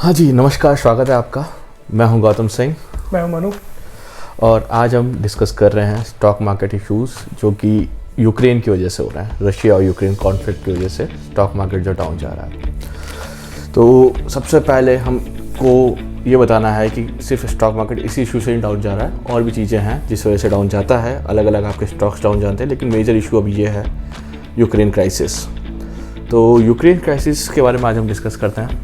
हाँ जी, नमस्कार, स्वागत है आपका। मैं हूं गौतम सिंह। मैं हूं मनु। और आज हम डिस्कस कर रहे हैं स्टॉक मार्केट इश्यूज़ जो कि यूक्रेन की वजह से हो रहा है। रशिया और यूक्रेन कॉन्फ्लिक्ट की वजह से स्टॉक मार्केट जो डाउन जा रहा है। तो सबसे पहले हमको ये बताना है कि सिर्फ स्टॉक मार्केट इसी इशू से ही डाउन जा रहा है, और भी चीज़ें हैं जिस वजह से डाउन जाता है। अलग अलग आपके स्टॉक्स डाउन जाते हैं, लेकिन मेजर इशू अभी ये है यूक्रेन क्राइसिस। तो यूक्रेन क्राइसिस के बारे में आज हम डिस्कस करते हैं।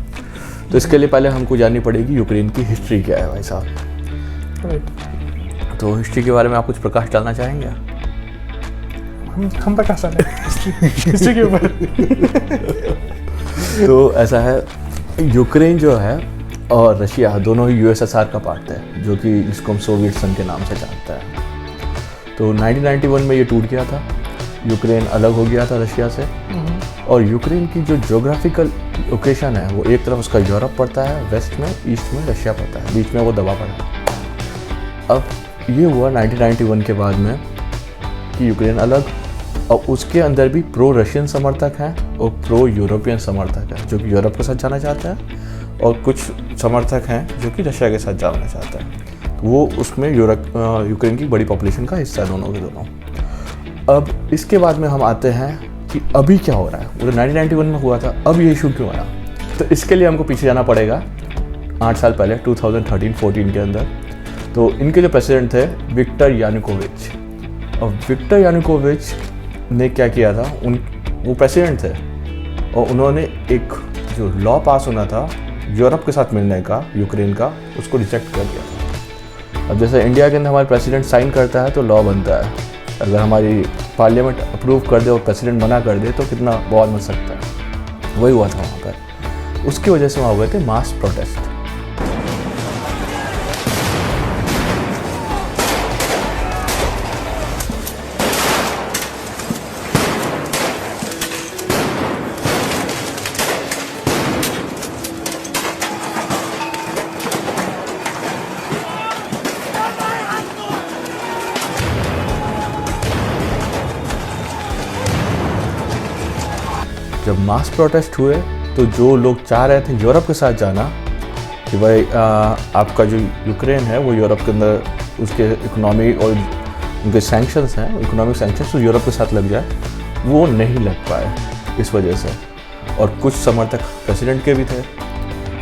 तो इसके लिए पहले हमको जाननी पड़ेगी यूक्रेन की हिस्ट्री क्या है भाई साहब। तो हिस्ट्री के बारे में आप कुछ प्रकाश डालना चाहेंगे? हम प्रकाश डालें हिस्ट्री के ऊपर। तो ऐसा है, यूक्रेन जो है और रशिया दोनों ही यूएसएसआर का पार्ट है, जो कि जिसको हम सोवियत संघ के नाम से जानते हैं। तो 1991 में ये टूट गया था, यूक्रेन अलग हो गया था रशिया से। और यूक्रेन की जो ज्योग्राफिकल लोकेशन है वो एक तरफ उसका यूरोप पड़ता है, वेस्ट में, ईस्ट में रशिया पड़ता है, बीच में वो दबा पड़ा है। अब ये हुआ 1991 के बाद में कि यूक्रेन अलग, और उसके अंदर भी प्रो रशियन समर्थक हैं और प्रो यूरोपियन समर्थक हैं जो कि यूरोप के साथ जाना चाहते हैं, और कुछ समर्थक हैं जो कि रशिया के साथ जाना चाहते हैं। वो उसमें यूक्रेन की बड़ी पॉपुलेशन का हिस्सा है, दोनों के दोनों। अब इसके बाद में हम आते हैं कि अभी क्या हो रहा है। वो 1991 में हुआ था, अब ये इशू क्यों आया? तो इसके लिए हमको पीछे जाना पड़ेगा 8 साल पहले, 2013-14 के अंदर। तो इनके जो प्रेसिडेंट थे विक्टर यानुकोविच, और विक्टर यानुकोविच ने क्या किया था, वो प्रेसिडेंट थे और उन्होंने एक जो लॉ पास होना था यूरोप के साथ मिलने का, यूक्रेन का, उसको रिजेक्ट कर दिया था। अब जैसे इंडिया के अंदर हमारे प्रेसिडेंट साइन करता है तो लॉ बनता है, अगर हमारी पार्लियामेंट अप्रूव कर दे और प्रेसिडेंट मना कर दे तो कितना बवाल मच सकता है। वही हुआ था वहाँ पर। उसकी वजह से वहाँ हुए थे मास प्रोटेस्ट। जब मास प्रोटेस्ट हुए तो जो लोग चाह रहे थे यूरोप के साथ जाना, कि भाई आपका जो यूक्रेन है वो यूरोप के अंदर उसके इकोनॉमी और उनके सैंक्शंस हैं, इकोनॉमिक सैंक्शंस तो यूरोप के साथ लग जाए, वो नहीं लग पाए इस वजह से। और कुछ समर्थक प्रेसिडेंट के भी थे।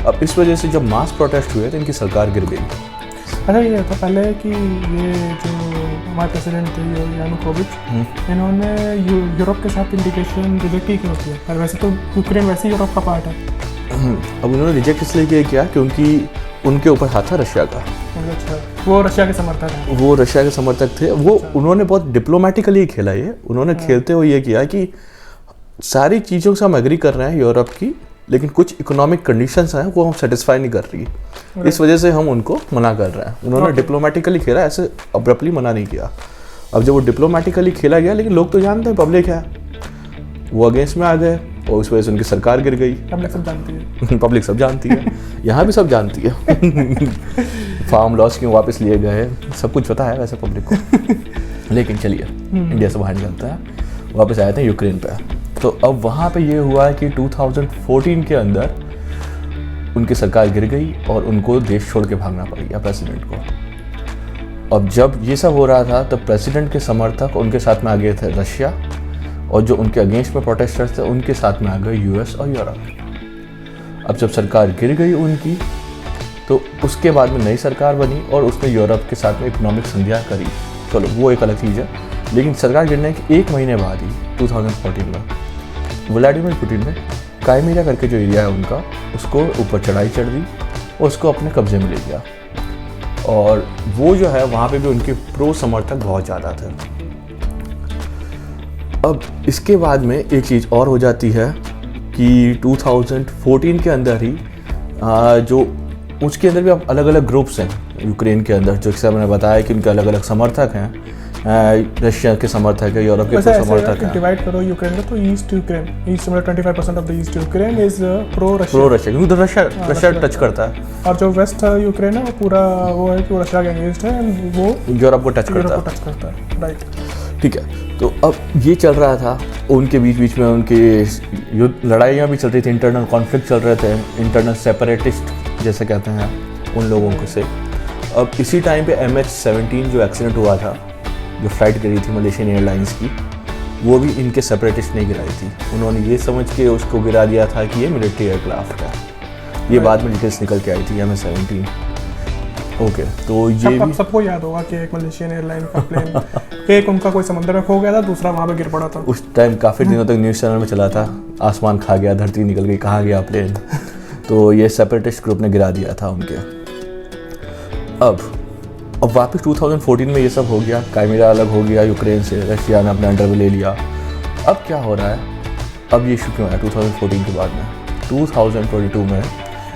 अब इस वजह से जब मास प्रोटेस्ट हुए तो इनकी सरकार गिर गई। अच्छा, ये था पहले कि ये जो हमारे प्रेसिडेंट थे यानुकोविच, इन्होंने यूरोप के साथ इंटीग्रेशन रिजेक्ट ही क्यों किया? पर वैसे तो यूक्रेन वैसे ही यूरोप का पार्ट है। अब उन्होंने रिजेक्ट इसलिए किया क्योंकि उनके ऊपर हाथ था रशिया का। अच्छा, वो रशिया के समर्थक हैं। वो रशिया के समर्थक थे। वो उन्होंने बहुत डिप्लोमेटिकली खेला ये। उन्होंने खेलते हुए ये किया कि सारी चीज़ों से हम एग्री कर रहे हैं यूरोप की, लेकिन कुछ इकोनॉमिक कंडीशंस हैं वो हम सेटिस्फाई नहीं कर रही, इस वजह से हम उनको मना कर रहे हैं। उन्होंने डिप्लोमेटिकली खेला, ऐसे अब्रप्टली मना नहीं किया। अब जब वो डिप्लोमेटिकली खेला गया, लेकिन लोग तो जानते हैं, पब्लिक है, वो अगेंस्ट में आ गए और उस वजह से उनकी सरकार गिर गई। पब्लिक सब जानती है। पब्लिक सब जानती है, यहाँ भी सब जानती है। फार्म लॉस क्यों वापस लिए गए, सब कुछ पता है वैसे पब्लिक को। लेकिन चलिए इंडिया से बाहर निकलता है, वापस आए थे यूक्रेन पे। तो अब वहाँ पे ये हुआ है कि 2014 के अंदर उनकी सरकार गिर गई और उनको देश छोड़ के भागना पड़ गया प्रेसिडेंट को। अब जब ये सब हो रहा था तब प्रेसिडेंट के समर्थक उनके साथ में आ गए थे रशिया, और जो उनके अगेंस्ट में प्रोटेस्टर्स थे उनके साथ में आ गए यूएस और यूरोप। अब जब सरकार गिर गई उनकी, तो उसके बाद में नई सरकार बनी और उसने यूरोप के साथ में इकोनॉमिक संधियाँ करी। चलो वो एक अलग चीज़ है। लेकिन सरकार गिरने के 1 महीने बाद ही 2014 में व्लादिमीर पुतिन ने क्राइमिया करके जो एरिया है उनका, उसको ऊपर चढ़ाई चढ़ दी और उसको अपने कब्जे में ले गया। और वो जो है वहाँ पे भी उनके प्रो समर्थक बहुत ज़्यादा थे। अब इसके बाद में एक चीज़ और हो जाती है कि 2014 के अंदर ही जो उसके अंदर भी अब अलग अलग ग्रुप्स हैं यूक्रेन के अंदर, जो जैसे मैंने बताया कि उनके अलग अलग समर्थक हैं। रशिया के समर्थक है, यूरोप के समर्थक है। डिवाइड करो यूक्रेन को, तो ईस्ट यूक्रेन, ईस्ट मतलब 25% of the east Ukraine is pro Russia, क्योंकि रशिया टच करता है। और जो वेस्ट यूक्रेन है वो पूरा वो है कि वो रशिया के अगेंस्ट है, वो यूरोप को टच करता है। राइट। ठीक है, तो अब ये चल रहा था, उनके बीच में उनके युद्ध लड़ाइयाँ भी चल रही थी, इंटरनल कॉन्फ्लिक्ट चल रहे थे, इंटरनल सेपरेटिस्ट जैसे कहते हैं उन लोगों को से। अब इसी टाइम पे MH17 जो एक्सीडेंट हुआ था, जो फ्लाइट गिरी थी मलेशियन एयरलाइंस की, वो भी इनके सेपरेटिस्ट ने गिराई थी। उन्होंने ये समझ के उसको गिरा दिया था कि ये मिलिट्री एयरक्राफ्ट है। ये बाद में डिटेल्स निकल के आई थी MH17। ओके, तो ये भी सबको याद होगा कि एक मलेशियन एयरलाइन का प्लेन एक उनका कोई समंदर में खो गया था, दूसरा वहाँ पे गिर पड़ा था। उस टाइम काफ़ी दिनों तक न्यूज़ चैनल में चला था, आसमान खा गया, धरती निकल गई, कहाँ गया प्लेन। तो ये सेपरेटिस्ट ग्रुप ने गिरा दिया था उनके। अब वापस 2014 में ये सब हो गया, क्राइमिया अलग हो गया यूक्रेन से, रशिया ने अपने अंडर में ले लिया। अब क्या हो रहा है, अब ये इशू क्यों आया 2014 के बाद में? 2022 में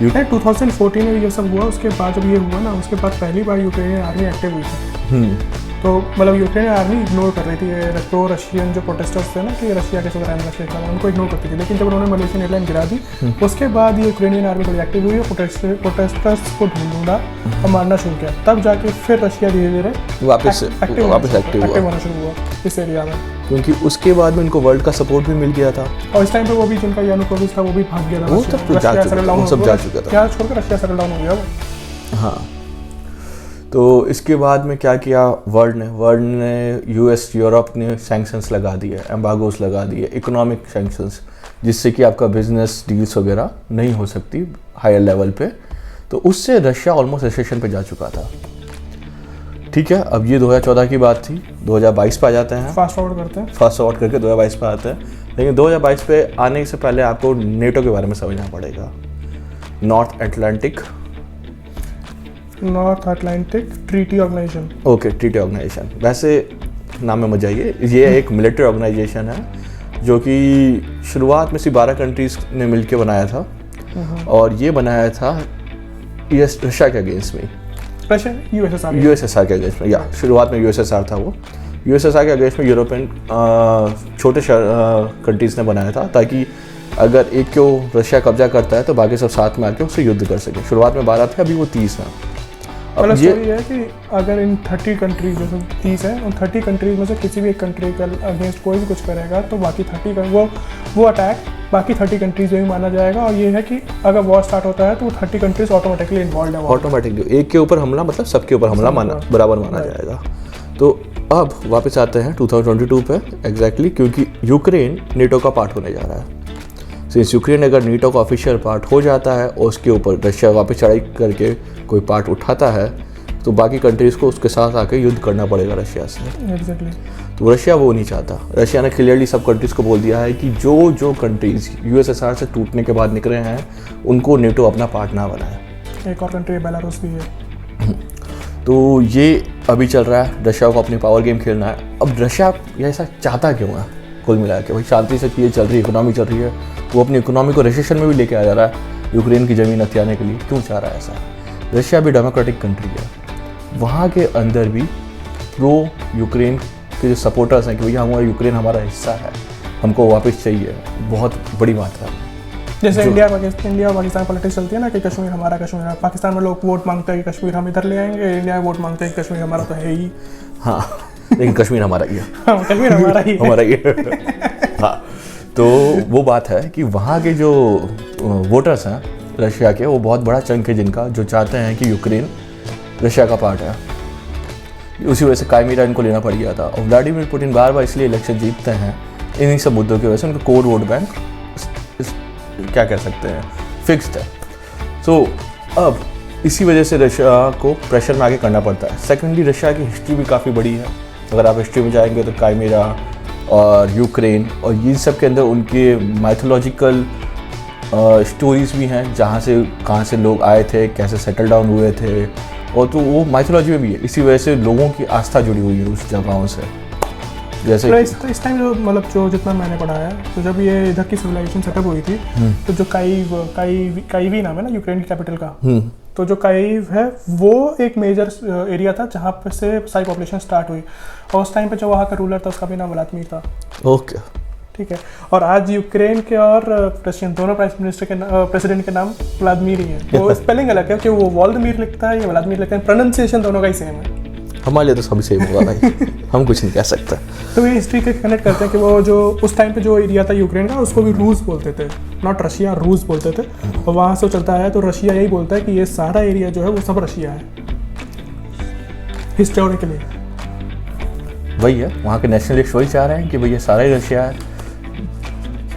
2014 में ये सब हुआ, उसके बाद जब ये हुआ ना, उसके बाद पहली बार यूक्रेनियन आर्मी एक्टिव हुई थी। तो मतलब यूक्रेनियन आर्मी इग्नोर कर रही थी प्रो रशियन जो प्रोटेस्टर्स थे ना, कि रशिया के साथ रहना चाहिए था, उनको इग्नोर करती थी। लेकिन जब उन्होंने मलेशियन एयरलाइन गिरा दी, उसके बाद ये यूक्रेनियन आर्मी थोड़ी एक्टिव हुई, प्रोटेस्टर्स को ढूंढा और मारना शुरू किया। तब जाके फिर रशिया धीरे धीरे वापस एक्टिव होना शुरू हुआ इस एरिया में, क्योंकि उसके बाद में इनको वर्ल्ड का सपोर्ट भी मिल गया था। और इस टाइम पे वो भी जिनका यानुकोविच था वो भी भाग गया था, वो सब जा चुका था, क्या छोड़कर रशिया सेटल डाउन हो गया वो। हाँ, तो इसके बाद में क्या किया वर्ल्ड ने US यूरोप ने सैंक्शंस लगा दिए, एम्बागोस लगा दिए, इकोनॉमिक सैंक्शंस, जिससे कि आपका बिजनेस डील्स वगैरह नहीं हो सकती हायर लेवल पे। तो उससे रशिया ऑलमोस्ट रिसेशन पे जा चुका था। ठीक है, अब ये 2014 की बात थी, 2022 पे आ जाते हैं, फास्ट फॉरवर्ड करके 2022 पे आते हैं। लेकिन 2022 पे आने से पहले आपको नेटो के बारे में समझना पड़ेगा। North Atlantic Treaty Organization. Okay, treaty organization, वैसे नाम में मत जाइए, ये एक मिलिट्री ऑर्गेनाइजेशन है जो कि शुरुआत में सिर्फ 12 कंट्रीज ने मिलकर बनाया था, और ये बनाया था रशिया के अगेंस्ट में, यूएसएसआर के अगेंस्ट में, या शुरुआत में यूएसएसआर था वो, यूएसएसआर के अगेंस्ट में यूरोपियन छोटे कंट्रीज ने बनाया था, ताकि अगर एक को रशिया कब्जा करता है तो बाकी सब साथ में आके उससे युद्ध कर सके। शुरुआत में 12 थे, अभी वो 30 हैं। अब ये है कि अगर इन 30 कंट्रीज जैसे 30 हैं, उन 30 कंट्रीज में से किसी भी एक कंट्री के अगेंस्ट कोई भी कुछ करेगा तो बाकी 30 वो अटैक बाकी 30 कंट्रीज में भी माना जाएगा। और ये है कि अगर वॉर स्टार्ट होता है तो 30 कंट्रीज ऑटोमेटिकली इन्वॉल्व है, ऑटोमेटिकली एक के ऊपर हमला मतलब सबके ऊपर हमला बराबर माना जाएगा। तो अब वापस आते हैं 2022 पे एग्जैक्टली, क्योंकि यूक्रेन नेटो का पार्ट होने जा रहा है। सिंस यूक्रेन अगर नेटो का ऑफिशियल पार्ट हो जाता है और उसके ऊपर रशिया वापस चढ़ाई करके कोई पार्ट उठाता है, तो बाकी कंट्रीज़ को उसके साथ आके युद्ध करना पड़ेगा रशिया से। एग्जैक्टली। तो रशिया वो नहीं चाहता। रशिया ने क्लियरली सब कंट्रीज़ को बोल दिया है कि जो कंट्रीज़ यूएसएसआर से टूटने के बाद निकले हैं उनको नेटो अपना पार्ट ना बनाए। एक और कंट्री बेलारूस भी है। तो ये अभी चल रहा है, रशिया को अपनी पावर गेम खेलना है। अब रशिया ये ऐसा चाहता क्यों है? कुल मिला के भाई शांति से चीज़ें चल रही है, इकोनॉमी चल रही है, वो अपनी इकोनॉमी को रिसेशन में भी लेके आ जा रहा है यूक्रेन की ज़मीन हथियाने के लिए। क्यों चाह रहा है ऐसा? रशिया भी डेमोक्रेटिक कंट्री है, वहाँ के अंदर भी प्रो यूक्रेन के जो सपोर्टर्स हैं कि भैया हमारा यूक्रेन हमारा हिस्सा है, हमको वापस चाहिए, बहुत बड़ी मात्रा में। जैसे इंडिया और पाकिस्तान पॉलिटिक्स चलती है ना कि कश्मीर हमारा, कश्मीर है। पाकिस्तान में लोग वोट मांगते हैं कि कश्मीर हम इधर ले आएंगे, इंडिया में वोट मांगते हैं कि कश्मीर हमारा तो है ही। हाँ, लेकिन कश्मीर हमारा ही है। हाँ, कश्मीर हमारा ही हमारा ही है। हाँ, तो वो बात है कि वहाँ के जो वोटर्स हैं रशिया के, वो बहुत बड़ा चंक है जिनका जो चाहते हैं कि यूक्रेन रशिया का पार्ट है। उसी वजह से क्राइमिया इनको लेना पड़ गया था। और व्लादिमीर पुतिन बार बार इसलिए इलेक्शन जीतते हैं इन्हीं सब मुद्दों की वजह से। उनका कोर वोट बैंक क्या कह सकते हैं फिक्स्ड है। सो अब इसी वजह से रशिया को प्रेशर में आगे करना पड़ता है। सेकेंडली रशिया की हिस्ट्री भी काफ़ी बड़ी है। अगर आप हिस्ट्री में जाएंगे तो क्राइमिया और यूक्रेन और इन सब के अंदर उनके माइथोलॉजिकल स्टोरीज़ भी हैं, जहाँ से कहाँ से लोग आए थे, कैसे सेटल डाउन हुए थे, और तो वो माइथोलॉजी में भी है। इसी वजह से लोगों की आस्था जुड़ी हुई है उस जगहों से। जैसे तो इस टाइम जो मतलब जो जितना मैंने पढ़ा है, तो जब ये इधर की सिविलाइजेशन सेटअप हुई थी, तो जो काईवी नाम है ना यूक्रेन की कैपिटल का, तो जो काईव है वो एक मेजर एरिया था जहाँ पे से सारी पॉपुलेशन स्टार्ट हुई। और उस टाइम पे जो वहाँ का रूलर था उसका भी नाम व्लादिमीर था। ओके, ठीक है। और आज यूक्रेन के और प्रेसिडेंट दोनों प्रेसिडेंट के नाम व्लादिमीर ही है। वो स्पेलिंग अलग है कि वो वॉल्दमीर लिखता है या व्लादिमीर लिखता है, प्रोनाउंसिएशन दोनों का ही सेम है। हमारे लिए तो सभी सेम होगा भाई, हम कुछ नहीं कह सकते। तो ये हिस्ट्री के कनेक्ट करते हैं कि वो जो उस टाइम पे जो एरिया था यूक्रेन का, उसको भी रूस बोलते थे, नॉट रशिया, रूस बोलते थे। और वहाँ से चलता आया, तो रशिया यही बोलता है कि ये सारा एरिया जो है वो सब रशिया है हिस्टोरिकली। वही है, वहाँ के नेशनलिस्ट वही चाह रहे हैं कि भाई ये सारा ही रशिया है।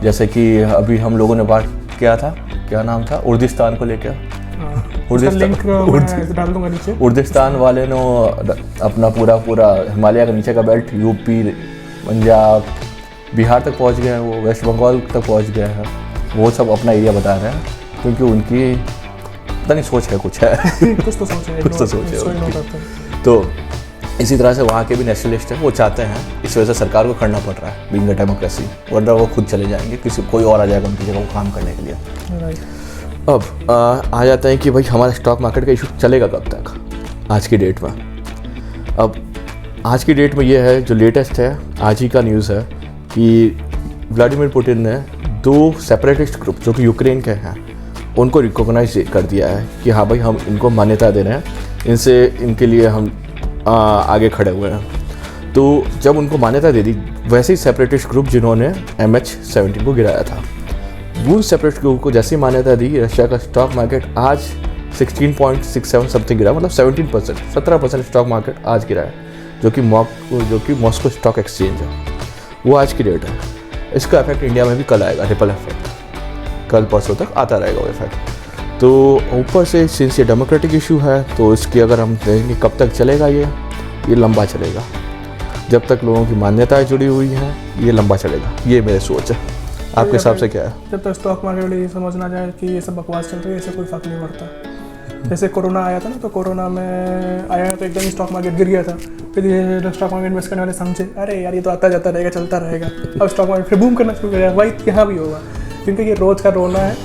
जैसे कि अभी हम लोगों ने बात किया था, क्या नाम था, उर्दिस्तान को लेकर। उर्दिस्तान वाले ने अपना पूरा हिमालय का नीचे का बेल्ट, यूपी, पंजाब, बिहार तक पहुंच गए हैं, वो वेस्ट बंगाल तक पहुंच गए हैं, वो सब अपना एरिया बता रहे हैं, क्योंकि उनकी पता नहीं सोच है, कुछ है कुछ तो सोच है उनकी। तो इसी तरह से वहाँ के भी नेशनलिस्ट हैं, वो चाहते हैं, इस वजह से सरकार को करना पड़ रहा है बीइंग अ डेमोक्रेसी, वरना वो खुद चले जाएंगे, कोई और आ जाएगा उनकी जगह वो काम करने के लिए। अब आ जाते हैं कि भाई हमारा स्टॉक मार्केट का इशू चलेगा कब तक आज की डेट में। अब आज की डेट में ये है, जो लेटेस्ट है, आज ही का न्यूज़ है कि व्लादिमीर पुतिन ने 2 सेपरेटिस्ट ग्रुप जो कि यूक्रेन के हैं उनको रिकॉग्नाइज कर दिया है कि हाँ भाई हम इनको मान्यता दे रहे हैं, इनसे इनके लिए हम आगे खड़े हुए हैं। तो जब उनको मान्यता दे दी, वैसे ही सेपरेटिस्ट ग्रुप जिन्होंने MH17 को गिराया था, वो सेपरेटिस्ट ग्रुप को जैसी मान्यता दी, रशिया का स्टॉक मार्केट आज 16.67 समथिंग गिरा, मतलब 17% स्टॉक मार्केट आज गिरा है, जो कि मॉस्को स्टॉक एक्सचेंज है, वो आज की डेट है। इसका इफेक्ट इंडिया में भी कल आएगा, रिपल इफेक्ट, कल परसों तक आता रहेगा वो इफेक्ट। तो ऊपर से सिंस ये डेमोक्रेटिक इशू है, तो इसकी अगर हम देखेंगे कब तक चलेगा, ये लंबा चलेगा, जब तक लोगों की मान्यताएं जुड़ी हुई हैं, ये लंबा चलेगा, ये मेरी सोच है। आपके हिसाब से क्या है? जब तक स्टॉक मार्केट ये समझना जाए कि ये सब बकवास चल रही है, इससे कोई फर्क नहीं पड़ता। जैसे कोरोना आया था ना, तो कोरोना में आया तो एकदम स्टॉक मार्केट गिर गया था, फिर स्टॉक मार्केट इन्वेस्ट करने वाले समझे अरे यार ये तो आता जाता रहेगा, चलता रहेगा, अब स्टॉक मार्केट फिर बूम करना शुरू करेगा। वही यहाँ भी होगा, क्योंकि ये रोज का रोना है।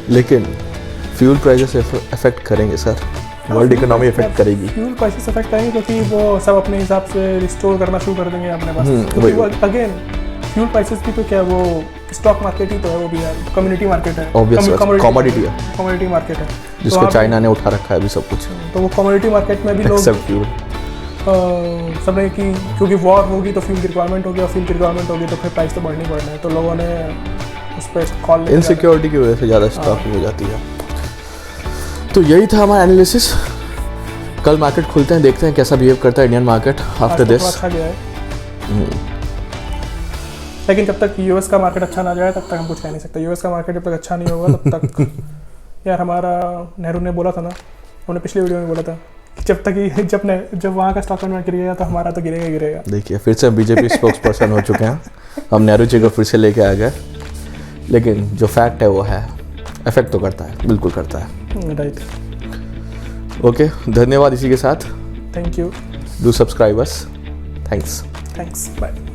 लेकिन फ्यूल प्राइसेस इफेक्ट करेंगे सर, वर्ल्ड इकोनॉमी इफेक्ट करेगी। फ्यूल प्राइसेस इफेक्ट करेंगे क्योंकि वो सब अपने हिसाब से रिस्टोर करना शुरू कर देंगे अपने पास। अगेन फ्यूल प्राइसेस की तो क्या, वो स्टॉक मार्केट ही तो है, वो भी यार कम्युनिटी मार्केट है, कमोडिटी है, कम्युनिटी मार्केट है, जिसको चाइना ने उठा रखा है अभी सब कुछ। तो वो कम्युनिटी मार्केट में भी लोग सब ने कि क्योंकि वॉर होगी तो फ्यूल की रिक्वायरमेंट होगी, और फ्यूल की रिक्वायरमेंट होगी तो फिर प्राइस तो बढ़नी पड़ना है, तो लोगों ने उस पर कॉल, इनसिक्योरिटी की वजह से ज़्यादा स्टॉकिंग हो जाती है। तो यही था हमारा एनालिसिस। कल मार्केट खुलते हैं, देखते हैं कैसा बिहेव करता है इंडियन मार्केट आफ्टर दिस। अच्छा गया है, लेकिन जब तक यूएस का मार्केट अच्छा ना जाए तब तक हम कुछ कह नहीं सकते। यूएस का मार्केट जब तक अच्छा नहीं होगा तब तक यार, हमारा नेहरू ने बोला था ना, उन्होंने पिछली वीडियो में बोला था कि जब वहाँ का स्टॉक मार्केट गिरेगा तो हमारा तो गिरेगा ही गिरेगा। देखिए फिर से बीजेपी स्पोक्स पर्सन हो चुके हैं, हम नेहरू जी को फिर से लेके आ गए, लेकिन जो फैक्ट है वो है, इफेक्ट तो करता है, बिल्कुल करता है। राइट, ओके, धन्यवाद इसी के साथ। Thank you, do subscribe us, thanks, bye.